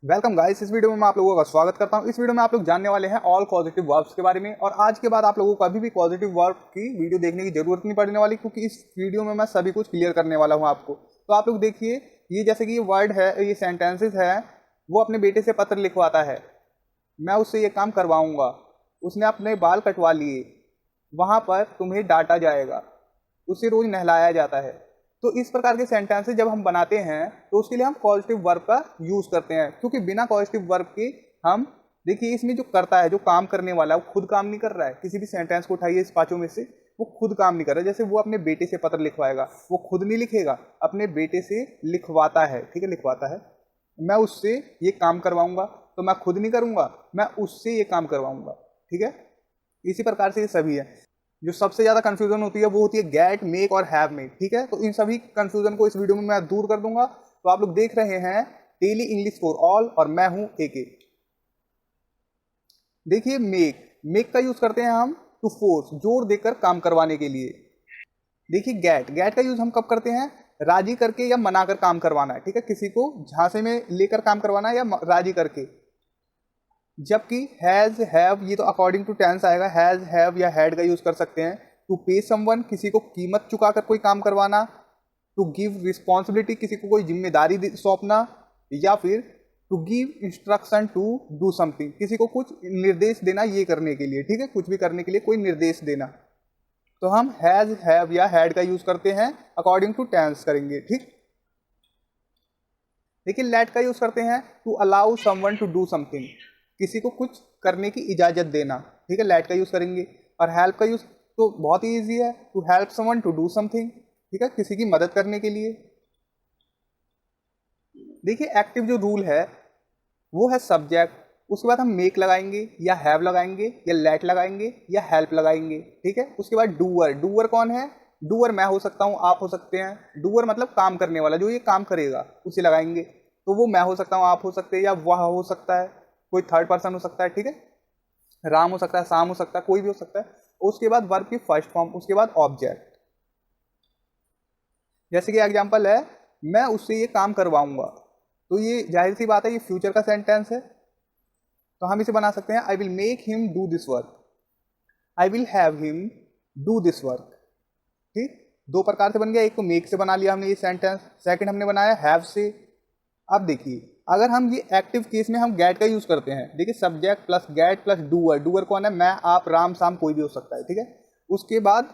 Welcome guys. इस video में मैं आप लोगों का स्वागत करता हूं। इस वीडियो में आप लोग जानने वाले हैं ऑल पॉजिटिव वर्ब्स के बारे में। और आज के बाद आप लोगों को कभी भी पॉजिटिव वर्ब की वीडियो देखने की जरूरत नहीं पड़ने वाली, क्योंकि इस वीडियो में मैं सभी कुछ क्लियर करने वाला हूं आपको। तो आप लोग देखिए, ये जैसे कि ये वर्ड है, ये सेंटेंसेस है। वो अपने बेटे से पत्र लिखवाता है, मैं उससे ये काम करवाऊंगा। उसने अपने बाल कटवा लिए, वहां पर तुम्हें डांटा जाएगा। उसे रोज नहलाया जाता है। तो इस प्रकार के सेंटेंसेस जब हम बनाते हैं तो उसके लिए हम पॉजिटिव वर्ब का यूज करते हैं, क्योंकि बिना पॉजिटिव वर्ब के हम देखिए, इसमें जो करता है, जो काम करने वाला है, वो खुद काम नहीं कर रहा है। किसी भी सेंटेंस को उठाइए इस पांचों में से, वो खुद काम नहीं कर रहा है। जैसे वो अपने बेटे से पत्र लिखवाएगा, वो खुद नहीं लिखेगा, अपने बेटे से लिखवाता है। ठीक है, लिखवाता है। मैं उससे ये काम करवाऊंगा, तो मैं खुद नहीं करूंगा, मैं उससे ये काम करवाऊंगा। ठीक है, इसी प्रकार से ये सभी है। जो सबसे ज्यादा कंफ्यूजन होती है वो होती है गेट, मेक और हैव में। ठीक है, तो इन सभी कंफ्यूजन को इस वीडियो में मैं दूर कर दूंगा। तो आप लोग देख रहे हैं डेली इंग्लिश फॉर ऑल, और मैं हूं एके। देखिए, मेक, मेक का यूज करते हैं हम टू फोर्स, जोर देकर काम करवाने के लिए। देखिए, गेट, गेट का यूज हम कब करते हैं? राजी करके या मनाकर काम करवाना है। ठीक है, किसी को झांसे में लेकर काम करवाना है या राजी करके। जबकि हैज, हैव, ये तो अकॉर्डिंग टू टेंस आएगा। हैज, हैव या हैड का यूज कर सकते हैं। टू पे समवन, किसी को कीमत चुकाकर कोई काम करवाना। टू गिव रिस्पॉन्सिबिलिटी, किसी को कोई जिम्मेदारी सौंपना। या फिर to give instruction to do something, किसी को कुछ निर्देश देना ये करने के लिए। ठीक है, कुछ भी करने के लिए कोई निर्देश देना। तो हम हैज, हैव या हैड का यूज करते हैं, अकॉर्डिंग टू टेंस करेंगे। ठीक, देखिए, लेट का यूज करते हैं to allow someone to do something, किसी को कुछ करने की इजाजत देना। ठीक है, लेट का यूज करेंगे। और हेल्प का यूज तो बहुत ही ईजी है, to help someone to do something. ठीक है, किसी की मदद करने के लिए। देखिए, एक्टिव जो रूल है वो है सब्जेक्ट, उसके बाद हम मेक लगाएंगे या हैव लगाएंगे या लेट लगाएंगे या हेल्प लगाएंगे। ठीक है, उसके बाद डूअर, डूअर कौन है? डूअर मैं हो सकता हूँ, आप हो सकते हैं। डूअर मतलब काम करने वाला, जो ये काम करेगा उसे लगाएंगे। तो वो मैं हो सकता हूँ, आप हो सकते हैं, या वह हो सकता है, कोई थर्ड पर्सन हो सकता है। ठीक है, राम हो सकता है, शाम हो सकता है, कोई भी हो सकता है। उसके बाद वर्ब की फर्स्ट फॉर्म, उसके बाद ऑब्जेक्ट। जैसे कि एग्जांपल है, मैं उससे ये काम करवाऊंगा। तो ये जाहिर सी बात है, ये फ्यूचर का सेंटेंस है। तो हम इसे बना सकते हैं, आई will make him do this work, I will have him do this work. ठीक, दो प्रकार से बन गया। एक तो मेक से बना लिया हमने ये सेंटेंस, सेकंड हमने बनाया हैव से। अब देखिए, अगर हम ये एक्टिव केस में हम गेट का यूज करते हैं। देखिए, subject plus gate plus doer, doer कौन है? मैं, आप, राम, शाम, कोई भी हो सकता है। ठीक है, उसके बाद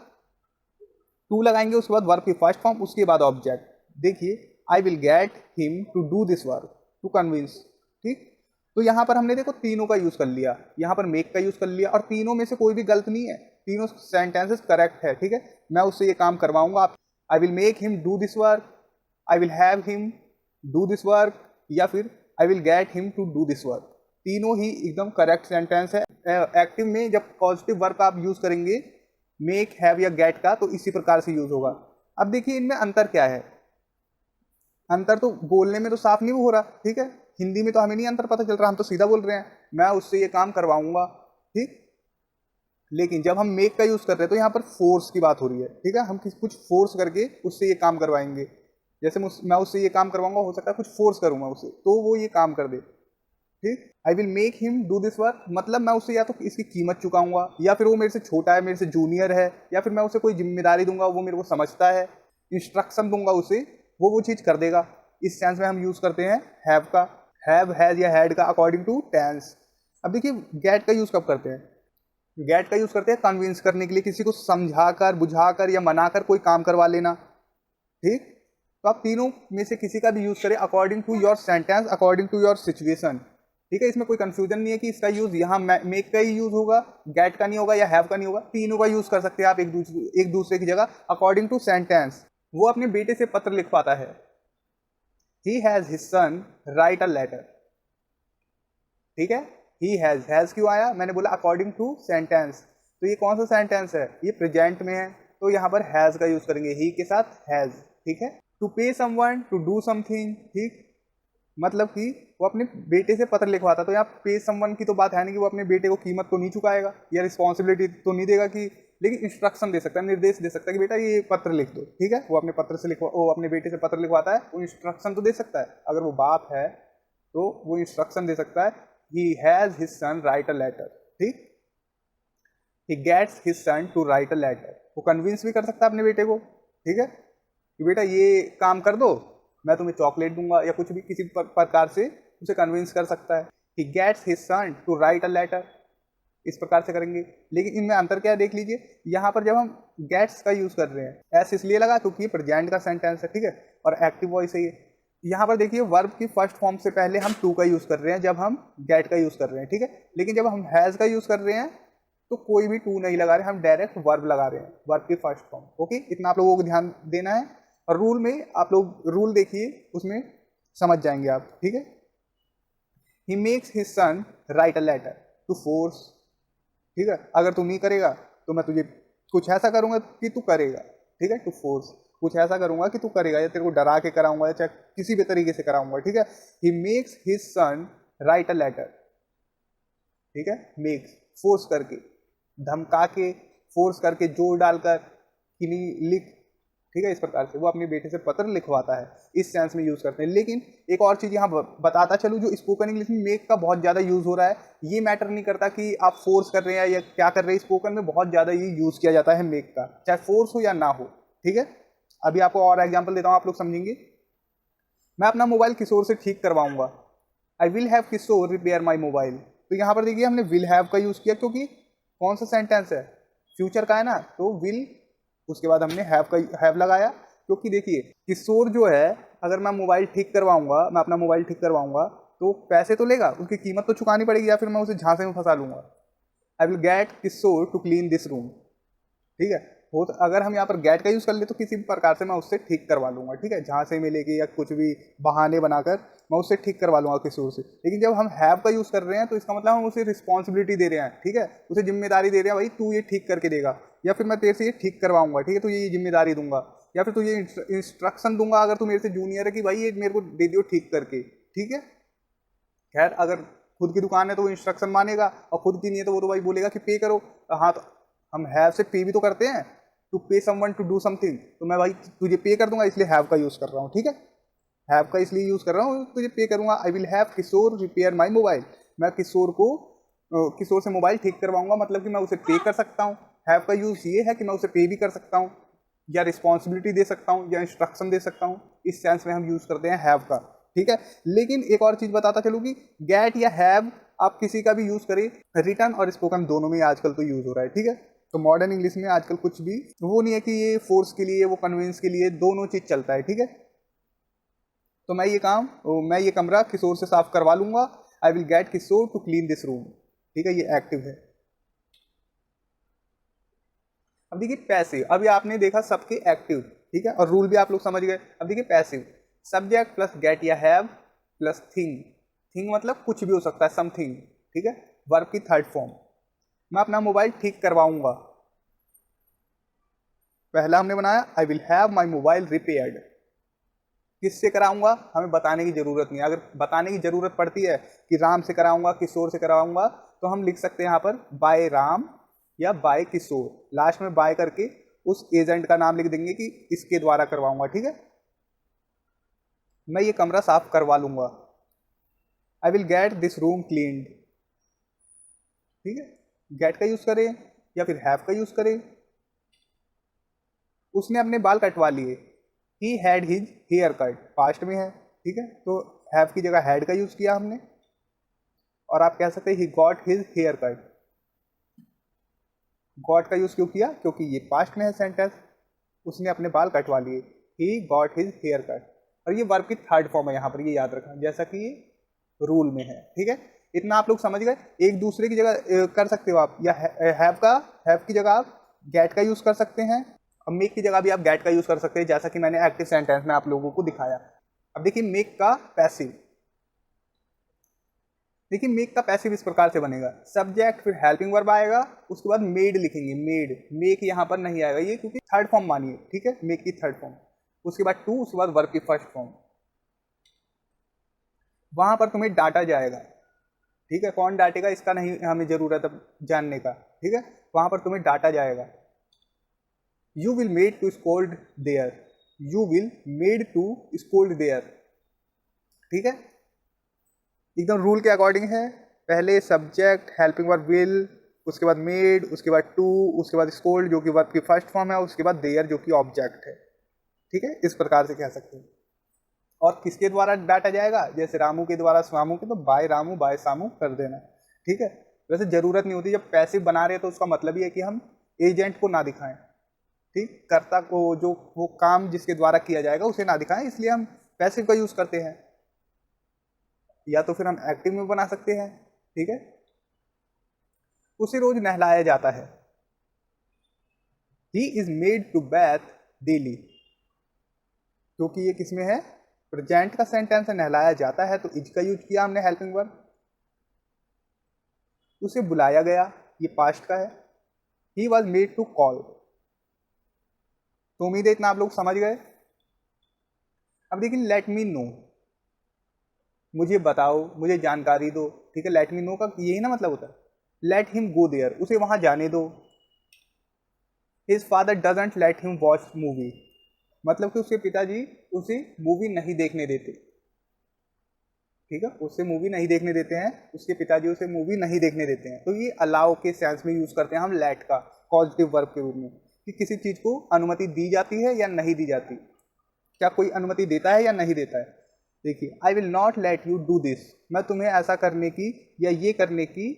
टू लगाएंगे, उसके बाद वर्ब की फर्स्ट फॉर्म, उसके बाद ऑब्जेक्ट। देखिए, I will get him to do this work, to convince. ठीक, तो यहां पर हमने देखो तीनों का यूज कर लिया, यहां पर मेक का यूज कर लिया, और तीनों में से कोई भी गलत नहीं है, तीनों सेंटेंसेस करेक्ट है। ठीक है, मैं उससे ये काम करवाऊंगा, आप, I will make him do this work, I will have him do this work, या फिर I will get him to do this work. तीनों ही एकदम करेक्ट सेंटेंस है। एक्टिव में जब पॉजिटिव वर्ब आप यूज करेंगे, मेक, हैव या गेट का, तो इसी प्रकार से यूज होगा। अब देखिए, इनमें अंतर क्या है? अंतर तो बोलने में तो साफ नहीं हो रहा। ठीक है, हिंदी में तो हमें नहीं अंतर पता चल रहा, हम तो सीधा बोल रहे हैं, मैं उससे ये काम करवाऊंगा। ठीक, लेकिन जब हम मेक का यूज कर रहे हैं तो यहाँ पर फोर्स की बात हो रही है। ठीक है, हम कुछ फोर्स करके उससे ये काम करवाएंगे। जैसे मैं उससे ये काम करवाऊंगा, हो सकता है कुछ फोर्स करूंगा उसे, तो वो ये काम कर दे। ठीक, I will make him do this work, मतलब मैं उसे या तो इसकी कीमत चुकाऊंगा, या फिर वो मेरे से छोटा है, मेरे से जूनियर है, या फिर मैं उसे कोई जिम्मेदारी दूंगा, वो मेरे को समझता है, इंस्ट्रक्शन दूंगा उसे, वो चीज कर देगा। इस सेंस में हम यूज करते हैं हैव का, हैव, हैज या हैड का, अकॉर्डिंग टू टेंस। अब देखिए, गेट का यूज कब करते हैं? गेट का यूज करते हैं कन्विंस करने के लिए, किसी को समझाकर, बुझाकर या मनाकर कोई काम करवा लेना। ठीक, तो आप तीनों में से किसी का भी यूज करें, according to your sentence, according to your situation. ठीक है, इसमें कोई कंफ्यूजन नहीं है कि इसका यूज यहाँ मेक का ही यूज होगा, गेट का नहीं होगा, या हैव का नहीं होगा। तीनों का यूज कर सकते हैं आप एक दूसरे की जगह, अकॉर्डिंग टू सेंटेंस। वो अपने बेटे से पत्र लिख पाता है, he has his son write a letter. ठीक है, ही हैज क्यों आया? मैंने बोला अकॉर्डिंग टू सेंटेंस। तो ये कौन सा सेंटेंस है? ये प्रेजेंट में है, तो यहाँ पर हैज का यूज करेंगे, ही के साथ हैज। ठीक है, टू पे समवन टू डू समथिंग। ठीक, मतलब कि वो अपने बेटे से पत्र लिखवाता, तो यहाँ पे समवन की तो बात है नहीं कि वो अपने बेटे को कीमत तो नहीं चुकाएगा या रिस्पॉन्सिबिलिटी तो नहीं देगा कि, लेकिन इंस्ट्रक्शन दे सकता है, निर्देश दे सकता है कि बेटा ये पत्र लिख दो। ठीक है, वो अपने पत्र से वो अपने बेटे से पत्र लिखवाता है, वो इंस्ट्रक्शन तो दे सकता है। अगर वो बाप है तो वो इंस्ट्रक्शन दे सकता है he has his son write a letter, ठीक, he gets his son to write a letter, वो कन्विंस भी कर सकता है अपने बेटे को, ठीक है, कि बेटा ये काम कर दो, मैं तुम्हें चॉकलेट दूंगा, या कुछ भी किसी प्रकार से उसे कन्विंस कर सकता है। He gets his son to write a letter, इस प्रकार से करेंगे। लेकिन इनमें अंतर क्या है देख लीजिए, यहाँ पर जब हम गेट्स का यूज कर रहे हैं, एस इसलिए लगा क्योंकि ये प्रेजेंट का सेंटेंस है, ठीक है, और एक्टिव वॉइस है ये। यहाँ पर देखिए वर्ब की फर्स्ट फॉर्म से पहले हम टू का यूज कर रहे हैं जब हम गेट का यूज कर रहे हैं, ठीक है, लेकिन जब हम हैज का यूज कर रहे हैं तो कोई भी टू नहीं लगा रहे, हम डायरेक्ट वर्ब लगा रहे हैं, वर्ब की फर्स्ट फॉर्म। ओके, इतना आप लोगों को ध्यान देना है, और रूल में आप लोग रूल देखिए, उसमें समझ जाएंगे आप, ठीक है। He makes his son write a letter to force, ठीक है, अगर तू नहीं करेगा तो मैं तुझे कुछ ऐसा करूंगा कि तू करेगा, ठीक है, टू फोर्स, कुछ ऐसा करूंगा कि तू करेगा, या तेरे को डरा के कराऊंगा, या चाहे किसी भी तरीके से कराऊंगा, ठीक है। He makes his son write a letter, ठीक है, मेक्स फोर्स करके, धमका के, फोर्स करके, जोर डालकर, कि नहीं लिख, ठीक है, इस प्रकार से वो अपने बेटे से पत्र लिखवाता है, इस सेंस में यूज करते हैं। लेकिन एक और चीज यहाँ बताता चलूँ, जो स्पोकन इंग्लिश में मेक का बहुत ज्यादा यूज हो रहा है, ये मैटर नहीं करता कि आप फोर्स कर रहे हैं या क्या कर रहे हैं, स्पोकन में बहुत ज्यादा ये यूज किया जाता है मेक का, चाहे फोर्स हो या ना हो, ठीक है। अभी आपको और एग्जाम्पल देता हूँ, आप लोग समझेंगे। मैं अपना मोबाइल किशोर से ठीक करवाऊंगा, I will have Kishore repair my mobile. तो यहाँ पर देखिए हमने विल हैव का यूज किया, क्योंकि कौन सा सेंटेंस है, फ्यूचर का है ना, तो विल, उसके बाद हमने हैव लगाया, क्योंकि देखिए किशोर जो है, अगर मैं मोबाइल ठीक करवाऊंगा, मैं अपना मोबाइल ठीक करवाऊंगा, तो पैसे तो लेगा, उसकी कीमत तो चुकानी पड़ेगी, या फिर मैं उसे झांसे में फंसा लूंगा। I will get Kishore to clean this room, ठीक है, हो तो अगर हम यहाँ पर गेट का यूज कर ले तो किसी भी प्रकार से मैं उससे ठीक करवा लूंगा, ठीक है, झांसे में लेके या कुछ भी बहाने बनाकर मैं उससे ठीक करवा लूंगा किशोर से। लेकिन जब हम हैव का यूज कर रहे हैं तो इसका मतलब हम उसे रिस्पॉन्सिबिलिटी दे रहे हैं, ठीक है, उसे जिम्मेदारी दे रहे हैं, भाई तू ये ठीक करके देगा, या फिर मैं तेरे से ये ठीक करवाऊंगा, ठीक है, तो ये जिम्मेदारी दूंगा, या फिर तुझे इंस्ट्रक्शन दूंगा अगर तू मेरे से जूनियर है, कि भाई ये मेरे को दे दियो ठीक करके, ठीक है। खैर अगर खुद की दुकान है तो वो इंस्ट्रक्शन मानेगा, और खुद की नहीं है तो वो तो भाई बोलेगा कि पे करो। हाँ, तो हम हैव से पे भी तो करते हैं, टू पे समवन टू डू समथिंग, तो मैं भाई तुझे पे कर दूंगा, इसलिए हैव का यूज कर रहा हूँ, ठीक है, हैव का इसलिए यूज कर रहा हूँ, तुझे पे करूंगा। I will have Kishore repair my mobile, मैं किशोर को किशोर से मोबाइल ठीक करवाऊंगा, मतलब कि मैं उसे पे कर सकता हूँ। हैव का यूज ये है कि मैं उसे पे भी कर सकता हूँ, या रिस्पॉन्सिबिलिटी दे सकता हूँ, या इंस्ट्रक्शन दे सकता हूँ, इस सेंस में हम यूज करते हैं हैव का, ठीक है। लेकिन एक और चीज बताता चलूँ कि गेट या हैव आप किसी का भी यूज करें, रिटर्न और स्पोकन दोनों में आजकल तो यूज हो रहा है, ठीक है। तो मॉडर्न इंग्लिश में आजकल कुछ भी वो नहीं है कि ये फोर्स के लिए, वो कन्विंस के लिए, दोनों चीज चलता है, ठीक है। तो मैं ये कमरा किशोर से साफ करवा लूंगा, I will get Kishore to clean this room, ठीक है, ये एक्टिव है। अब देखिए पैसिव, अभी आपने देखा सबके एक्टिव, ठीक है, और रूल भी आप लोग समझ गए। अब देखिए पैसिव, सब्जेक्ट प्लस गेट या हैव प्लस थिंग, थिंग मतलब कुछ भी हो सकता है, समथिंग, ठीक है, वर्ब की थर्ड फॉर्म। मैं अपना मोबाइल ठीक करवाऊंगा, पहला हमने बनाया आई will have my mobile repaired, किससे कराऊंगा हमें बताने की जरूरत नहीं है। अगर बताने की जरूरत पड़ती है कि राम से कराऊंगा, किशोर से कराऊंगा, तो हम लिख सकते हैं यहाँ पर बाय राम या बाय किशोर, लास्ट में बाय करके उस एजेंट का नाम लिख देंगे कि इसके द्वारा करवाऊंगा, ठीक है। मैं ये कमरा साफ करवा लूंगा, I will get this room cleaned, ठीक है, गेट का यूज करें या फिर हैव का यूज करें। उसने अपने बाल कटवा लिए, he had his hair cut, past में है, ठीक है, तो हैव की जगह हैड का यूज किया हमने। और आप कह सकते हैं he got his hair cut, got का यूज क्यों किया, क्योंकि ये पास्ट में है सेंटेंस, उसने अपने बाल कटवा लिए, he got his hair cut. और ये वर्ब की थर्ड फॉर्म है यहाँ पर, ये याद रखना, जैसा कि ये रूल में है, ठीक है। इतना आप लोग समझ गए। एक दूसरे की जगह कर सकते हो आप, या हैव की जगह आप गेट का यूज कर सकते हैं, और मेक की जगह भी आप गेट का यूज कर सकते हैं, जैसा कि मैंने एक्टिव सेंटेंस में आप लोगों को दिखाया। अब देखिए मेक का पैसिव, देखिए मेक का पैसिव इस प्रकार से बनेगा, सब्जेक्ट फिर हेल्पिंग वर्ब आएगा, उसके बाद मेड लिखेंगे, मेड, मेक यहाँ पर नहीं आएगा ये, क्योंकि थर्ड फॉर्म मानिए, ठीक है, मेक की थर्ड फॉर्म, उसके बाद टू, उसके बाद वर्ब की फर्स्ट फॉर्म। वहां पर तुम्हें डांटा जाएगा, ठीक है, कौन डांटेगा इसका नहीं हमें जरूरत है जानने का, ठीक है, वहां पर तुम्हें डांटा जाएगा। You will made to scold there, you will made to scold there, ठीक है। एकदम रूल के अकॉर्डिंग है। पहले सब्जेक्ट, हेल्पिंग वर्ब विल, उसके बाद मेड, उसके बाद टू, उसके बाद स्कोल्ड जो कि वर्ब की फर्स्ट फॉर्म है, उसके बाद देयर जो कि ऑब्जेक्ट है। ठीक है, इस प्रकार से कह सकते हैं। और किसके द्वारा डाटा जाएगा, जैसे रामू के द्वारा स्वामू के, तो बाय रामू बाय सामू कर देना। ठीक है, वैसे जरूरत नहीं होती, जब पैसिव बना रहे तो उसका मतलब ही है कि हम एजेंट को ना दिखाएं। ठीक, कर्ता को, जो वो काम जिसके द्वारा किया जाएगा उसे ना दिखाएं, इसलिए हम पैसिव का यूज करते हैं। या तो फिर हम एक्टिव में बना सकते हैं। ठीक है, उसे रोज नहलाया जाता है। He is made to bathe daily, क्योंकि ये किसमें है, प्रेजेंट का सेंटेंस है, नहलाया जाता है, तो इज का यूज किया हमने हेल्पिंग वर्ब। उसे बुलाया गया, ये पास्ट का है। He was made to call. तो उम्मीद है इतना आप लोग समझ गए। अब देखिए, लेट मी नो, मुझे बताओ, मुझे जानकारी दो। ठीक है, लेट मी नो का यही ना मतलब होता है। लेट हिम गो देयर, उसे वहां जाने दो। His father doesn't let him watch movie, मतलब कि उसके पिताजी उसे मूवी नहीं देखने देते। ठीक है, उससे मूवी नहीं देखने देते हैं, उसके पिताजी उसे मूवी नहीं देखने देते हैं। तो ये अलाउ के सेंस में यूज करते हैं हम लेट का पॉजिटिव वर्ब के रूप में, कि किसी चीज को अनुमति दी जाती है या नहीं दी जाती। क्या कोई अनुमति देता है या नहीं देता है। देखिए, I will not let you do this, मैं तुम्हें ऐसा करने की या ये करने की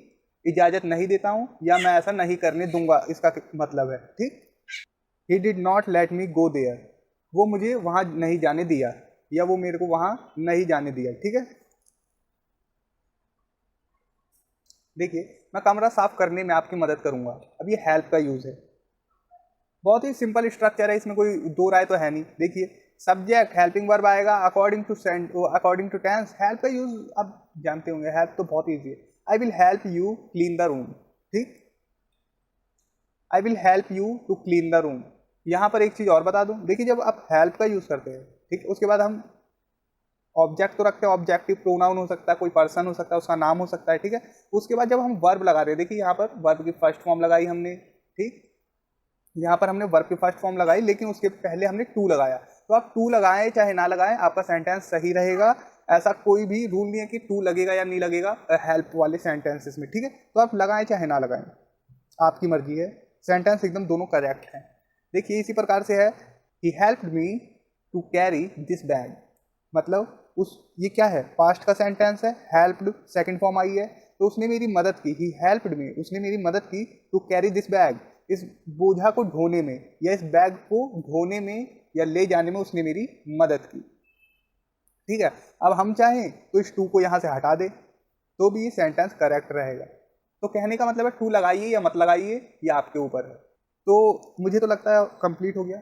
इजाजत नहीं देता हूं, या मैं ऐसा नहीं करने दूंगा, इसका मतलब है। ठीक, he did not let me go there, वो मुझे वहां नहीं जाने दिया, या वो मेरे को वहां नहीं जाने दिया। ठीक है, देखिए, मैं कमरा साफ करने में आपकी मदद करूंगा, अब ये हेल्प का यूज है। बहुत ही सिंपल स्ट्रक्चर है, इसमें कोई दो राय तो है नहीं। देखिए, सब्जेक्ट हेल्पिंग वर्ब आएगा अकॉर्डिंग टू टेंस। हेल्प का यूज आप जानते होंगे, हेल्प तो बहुत ईजी है। I will help you clean the room. ठीक, I will help you to clean the room. यहाँ पर एक चीज और बता दूं, देखिए जब आप हेल्प का यूज करते हैं, ठीक, उसके बाद हम ऑब्जेक्ट तो रखते हैं, ऑब्जेक्टिव प्रोनाउन हो सकता है, कोई पर्सन हो सकता है, उसका नाम हो सकता है। ठीक है, उसके बाद जब हम वर्ब लगा रहे हैं, देखिए यहाँ पर वर्ब की फर्स्ट फॉर्म लगाई हमने। ठीक, यहाँ पर हमने वर्ब की फर्स्ट फॉर्म लगाई, लेकिन उसके पहले हमने टू लगाया। तो आप टू लगाएं चाहे ना लगाएं, आपका सेंटेंस सही रहेगा। ऐसा कोई भी रूल नहीं है कि टू लगेगा या नहीं लगेगा हेल्प वाले सेंटेंसेस में। ठीक है, तो आप लगाएं चाहे ना लगाएं, आपकी मर्जी है, सेंटेंस एकदम दोनों करेक्ट हैं। देखिए, इसी प्रकार से है, he helped me to carry this bag, मतलब उस, ये क्या है, पास्ट का सेंटेंस है, हेल्प्ड सेकंड फॉर्म आई है, तो उसने मेरी मदद की। ही हेल्प्ड मी, उसने मेरी मदद की, टू कैरी दिस बैग, इस बोझा को ढोने में, या इस बैग को ढोने में या ले जाने में उसने मेरी मदद की। ठीक है, अब हम चाहें तो इस टू को यहाँ से हटा दे, तो भी ये सेंटेंस करेक्ट रहेगा। तो कहने का मतलब है, टू लगाइए या मत लगाइए, ये आपके ऊपर है। तो मुझे तो लगता है कंप्लीट हो गया।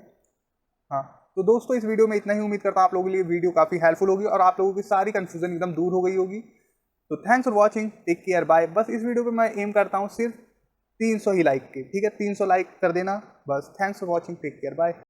हाँ, तो दोस्तों इस वीडियो में इतना ही। उम्मीद करता हूँ आप लोगों के लिए वीडियो काफ़ी हेल्पफुल होगी और आप लोगों की सारी कंफ्यूजन एकदम दूर हो गई होगी। तो thanks for watching, take care, bye. बस इस वीडियो पे मैं एम करता हूँ सिर्फ 300 ही लाइक के। ठीक है, 300 लाइक कर देना बस। Thanks for watching, take care, bye.